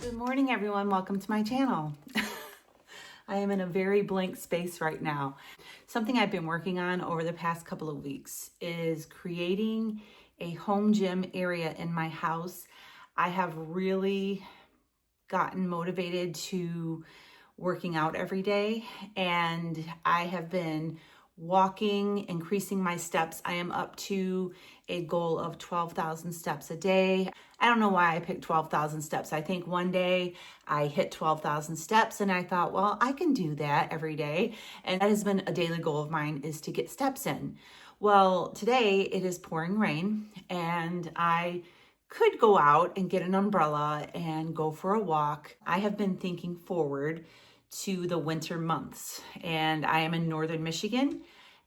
Good morning, everyone. Welcome to my channel. I am in a very blank space right now. Something I've been working on over the past couple of weeks is creating a home gym area in my house. I have really gotten motivated to working out every day, and I have been walking, increasing my steps. I am up to a goal of 12,000 steps a day. I don't know why I picked 12,000 steps. I think one day I hit 12,000 steps and I thought, well, I can do that every day. And that has been a daily goal of mine, is to get steps in. Well, today it is pouring rain and I could go out and get an umbrella and go for a walk. I have been thinking forward to the winter months, and I am in northern Michigan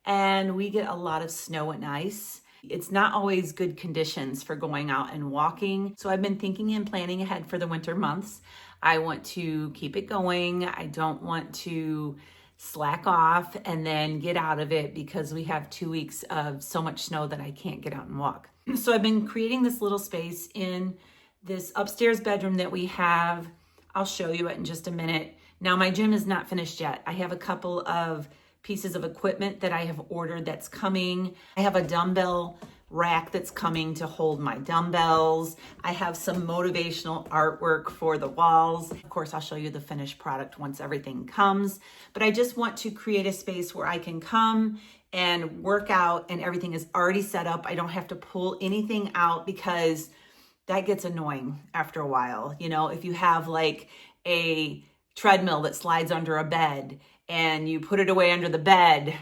and we get a lot of snow and ice. It's not always good conditions for going out and walking. So I've been thinking and planning ahead for the winter months. I want to keep it going. I don't want to slack off and then get out of it because we have 2 weeks of so much snow that I can't get out and walk. So I've been creating this little space in this upstairs bedroom that we have. I'll show you it in just a minute. Now, my gym is not finished yet. I have a couple of pieces of equipment that I have ordered that's coming. I have a dumbbell rack that's coming to hold my dumbbells. I have some motivational artwork for the walls. Of course, I'll show you the finished product once everything comes. But I just want to create a space where I can come and work out and everything is already set up. I don't have to pull anything out because that gets annoying after a while. You know, if you have like a treadmill that slides under a bed and you put it away under the bed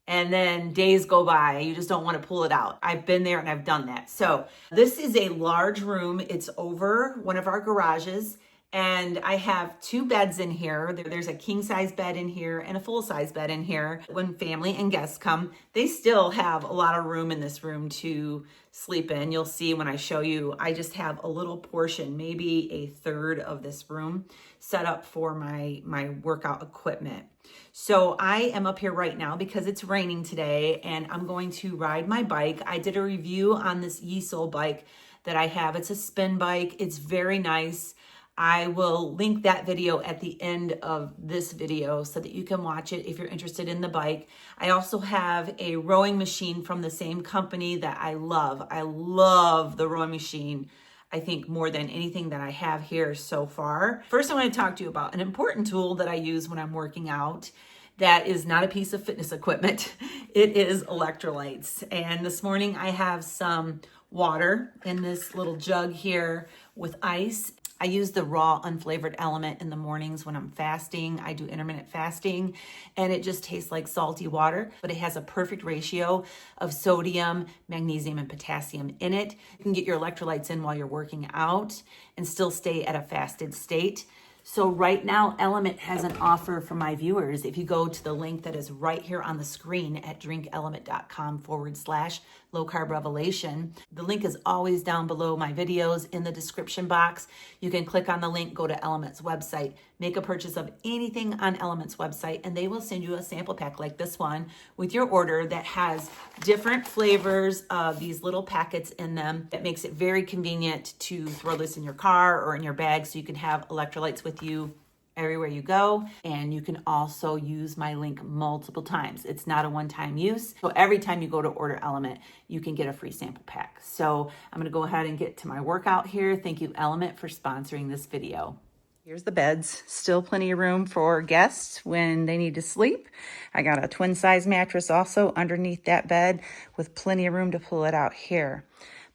and then days go by, you just don't want to pull it out. I've been there and I've done that. So this is a large room. It's over one of our garages, and I have 2 beds in here. There's a king size bed in here and a full size bed in here. When family and guests come, they still have a lot of room in this room to sleep in. You'll see when I show you, I just have a little portion, maybe a third of this room set up for my workout equipment. So I am up here right now because it's raining today and I'm going to ride my bike. I did a review on this Yesoul bike that I have. It's a spin bike. It's very nice. I will link that video at the end of this video so that you can watch it if you're interested in the bike. I also have a rowing machine from the same company that I love. I love the rowing machine, I think, more than anything that I have here so far. First, I want to talk to you about an important tool that I use when I'm working out that is not a piece of fitness equipment. It is electrolytes. And this morning I have some water in this little jug here with ice. I use the raw unflavored element in the mornings when I'm fasting. I do intermittent fasting and it just tastes like salty water, but it has a perfect ratio of sodium, magnesium, and potassium in it. You can get your electrolytes in while you're working out and still stay at a fasted state. So right now, Element has an offer for my viewers. If you go to the link that is right here on the screen at drinkelement.com/low carb revelation, the link is always down below my videos in the description box. You can click on the link, go to Element's website, make a purchase of anything on Element's website, and they will send you a sample pack like this one with your order that has different flavors of these little packets in them. That makes it very convenient to throw this in your car or in your bag so you can have electrolytes with you everywhere you go. And you can also use my link multiple times. It's not a one-time use. So every time you go to order Element, you can get a free sample pack. So I'm going to go ahead and get to my workout here. Thank you, Element, for sponsoring this video. Here's the beds. Still plenty of room for guests when they need to sleep. I got a twin size mattress also underneath that bed with plenty of room to pull it out here.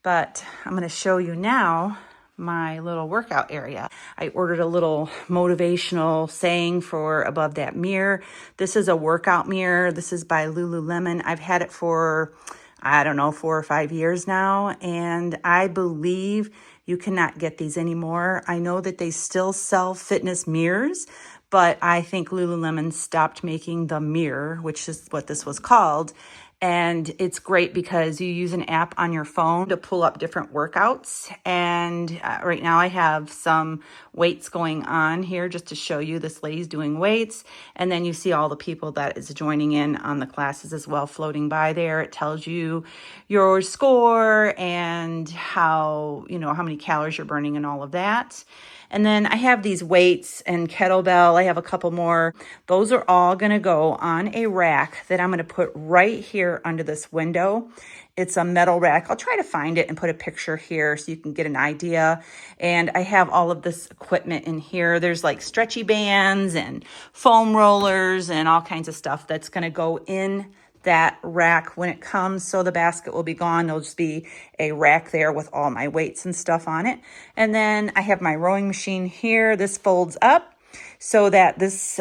But I'm going to show you now my little workout area. I ordered a little motivational saying for above that mirror. This is a workout mirror. This is by Lululemon. I've had it for, I don't know, 4 or 5 years now. And I believe you cannot get these anymore. I know that they still sell fitness mirrors, but I think Lululemon stopped making the mirror, which is what this was called. And it's great because you use an app on your phone to pull up different workouts. And right now I have some weights going on here just to show you this lady's doing weights. And then you see all the people that is joining in on the classes as well, floating by there. It tells you your score and how, how many calories you're burning and all of that. And then I have these weights and kettlebell. I have a couple more. Those are all going to go on a rack that I'm going to put right here under this window. It's a metal rack. I'll try to find it and put a picture here so you can get an idea. And I have all of this equipment in here. There's like stretchy bands and foam rollers and all kinds of stuff that's going to go in that rack when it comes. So the basket will be gone. There'll just be a rack there with all my weights and stuff on it. And then I have my rowing machine here. This folds up so that this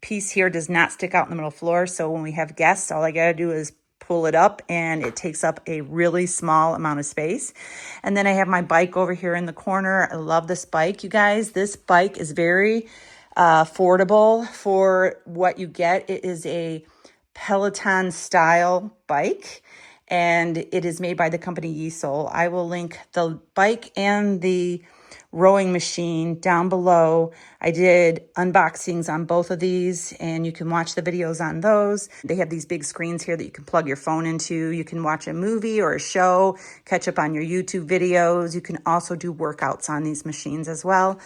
piece here does not stick out in the middle of the floor. So when we have guests, all I got to do is pull it up and it takes up a really small amount of space. And then I have my bike over here in the corner. I love this bike, you guys. This bike is very affordable for what you get. It is a Peloton style bike and it is made by the company Yesoul. I will link the bike and the rowing machine down below. I did unboxings on both of these and you can watch the videos on those. They have these big screens here that you can plug your phone into. You can watch a movie or a show, catch up on your YouTube videos. You can also do workouts on these machines as well.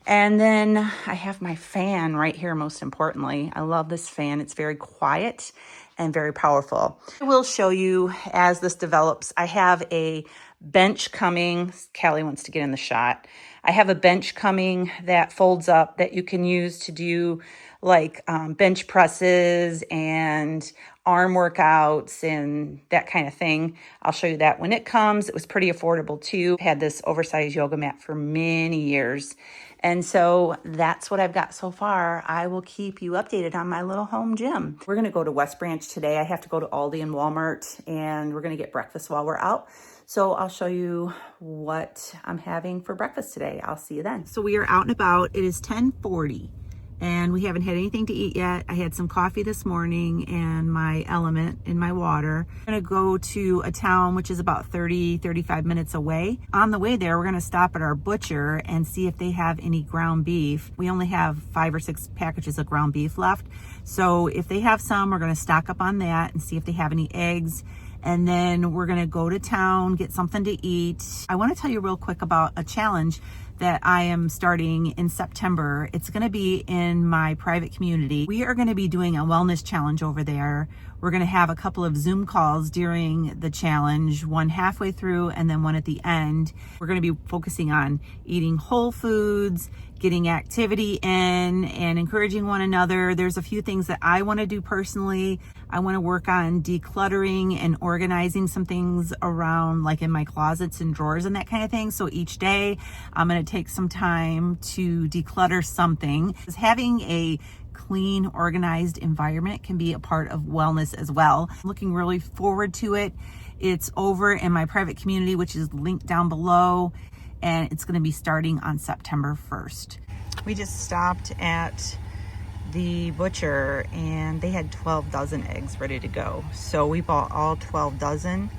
And then I have my fan right here, most importantly. I love this fan. It's very quiet and very powerful. I will show you as this develops. I have a bench coming. Callie wants to get in the shot. I have a bench coming that folds up that you can use to do like bench presses and arm workouts and that kind of thing. I'll show you that when it comes. It was pretty affordable too. I had this oversized yoga mat for many years. And so that's what I've got so far. I will keep you updated on my little home gym. We're going to go to West Branch today. I have to go to Aldi and Walmart and we're going to get breakfast while we're out. So I'll show you what I'm having for breakfast today. I'll see you then. So we are out and about. It is 10:40 and we haven't had anything to eat yet. I had some coffee this morning and my element in my water. I'm gonna go to a town which is about 35 minutes away. On the way there, we're gonna stop at our butcher and see if they have any ground beef. We only have 5 or 6 packages of ground beef left. So if they have some, we're gonna stock up on that and see if they have any eggs. And then we're gonna go to town, get something to eat. I wanna tell you real quick about a challenge that I am starting in September. It's gonna be in my private community. We are gonna be doing a wellness challenge over there. We're gonna have a couple of Zoom calls during the challenge, one halfway through and then one at the end. We're gonna be focusing on eating whole foods, getting activity in and encouraging one another. There's a few things that I wanna do personally. I wanna work on decluttering and organizing some things around like in my closets and drawers and that kind of thing. So each day I'm gonna take some time to declutter something. Having a clean, organized environment can be a part of wellness as well. I'm looking really forward to it. It's over in my private community, which is linked down below, and it's gonna be starting on September 1st. We just stopped at the butcher and they had 12 dozen eggs ready to go. So we bought all 12 dozen.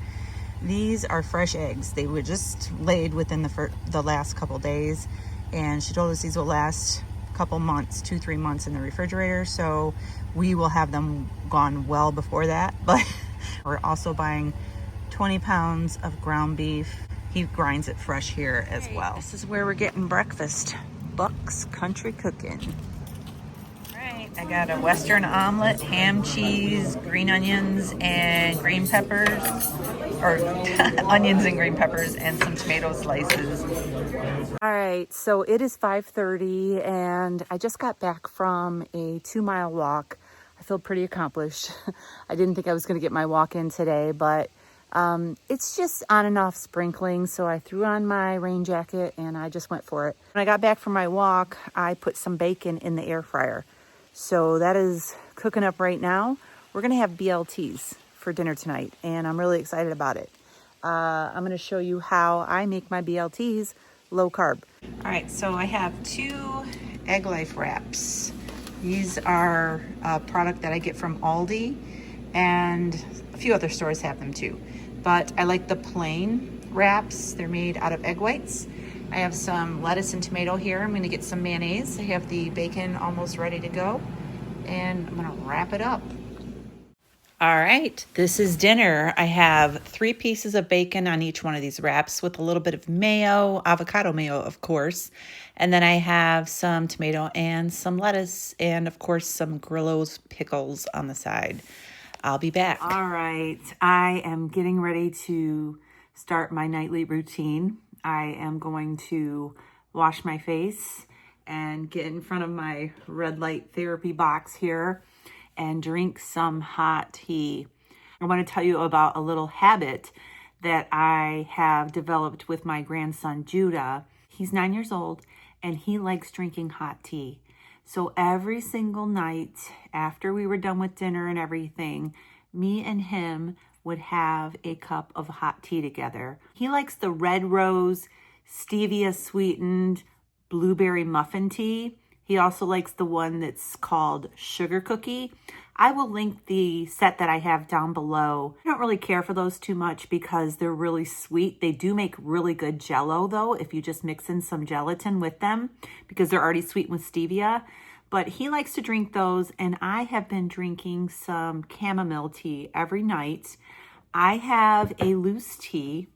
These are fresh eggs. They were just laid within the last couple days. And she told us these will last a couple months, 2-3 months in the refrigerator. So we will have them gone well before that. But we're also buying 20 pounds of ground beef. He grinds it fresh here as well. This is where we're getting breakfast. Buck's Country Cooking. I got a Western omelet, ham, cheese, green onions, and green peppers, or onions and green peppers, and some tomato slices. All right, so it is 5:30, and I just got back from a 2-mile walk. I feel pretty accomplished. I didn't think I was going to get my walk in today, but it's just on and off sprinkling. So I threw on my rain jacket and I just went for it. When I got back from my walk, I put some bacon in the air fryer. So that is cooking up right now. We're gonna have BLTs for dinner tonight and I'm really excited about it. I'm gonna show you how I make my BLTs low carb. All right, so I have 2 Egg Life wraps. These are a product that I get from Aldi, and few other stores have them too. But I like the plain wraps. They're made out of egg whites. I have some lettuce and tomato here. I'm gonna get some mayonnaise. I have the bacon almost ready to go. And I'm gonna wrap it up. All right, this is dinner. I have 3 pieces of bacon on each one of these wraps with a little bit of mayo, avocado mayo, of course. And then I have some tomato and some lettuce and, of course, some Grillo's pickles on the side. I'll be back. All right, I am getting ready to start my nightly routine. I am going to wash my face and get in front of my red light therapy box here and drink some hot tea. I want to tell you about a little habit that I have developed with my grandson, Judah. He's 9 years old and he likes drinking hot tea. So every single night after we were done with dinner and everything, me and him would have a cup of hot tea together. He likes the red rose, stevia sweetened blueberry muffin tea. He also likes the one that's called Sugar Cookie. I will link the set that I have down below. I don't really care for those too much because they're really sweet. They do make really good Jell-O though, if you just mix in some gelatin with them because they're already sweet with stevia. But he likes to drink those, and I have been drinking some chamomile tea every night. I have a loose tea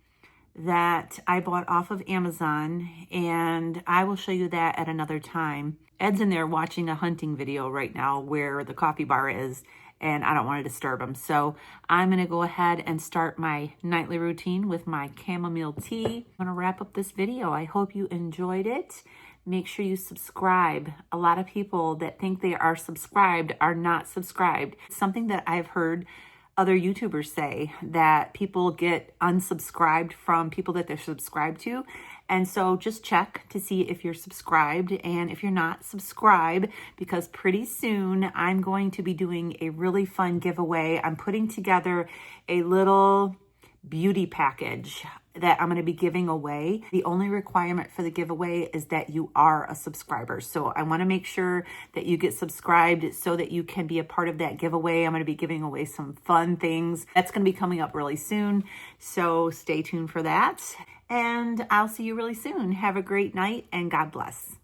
that I bought off of Amazon, and I will show you that at another time. Ed's in there watching a hunting video right now where the coffee bar is, and I don't want to disturb him. So I'm going to go ahead and start my nightly routine with my chamomile tea. I'm going to wrap up this video. I hope you enjoyed it. Make sure you subscribe. A lot of people that think they are subscribed are not subscribed. It's something that I've heard other YouTubers say, that people get unsubscribed from people that they're subscribed to. And so just check to see if you're subscribed, and if you're not, subscribe, because pretty soon I'm going to be doing a really fun giveaway. I'm putting together a little beauty package that I'm going to be giving away. The only requirement for the giveaway is that you are a subscriber. So I want to make sure that you get subscribed so that you can be a part of that giveaway. I'm going to be giving away some fun things. That's going to be coming up really soon. So stay tuned for that. And I'll see you really soon. Have a great night and God bless.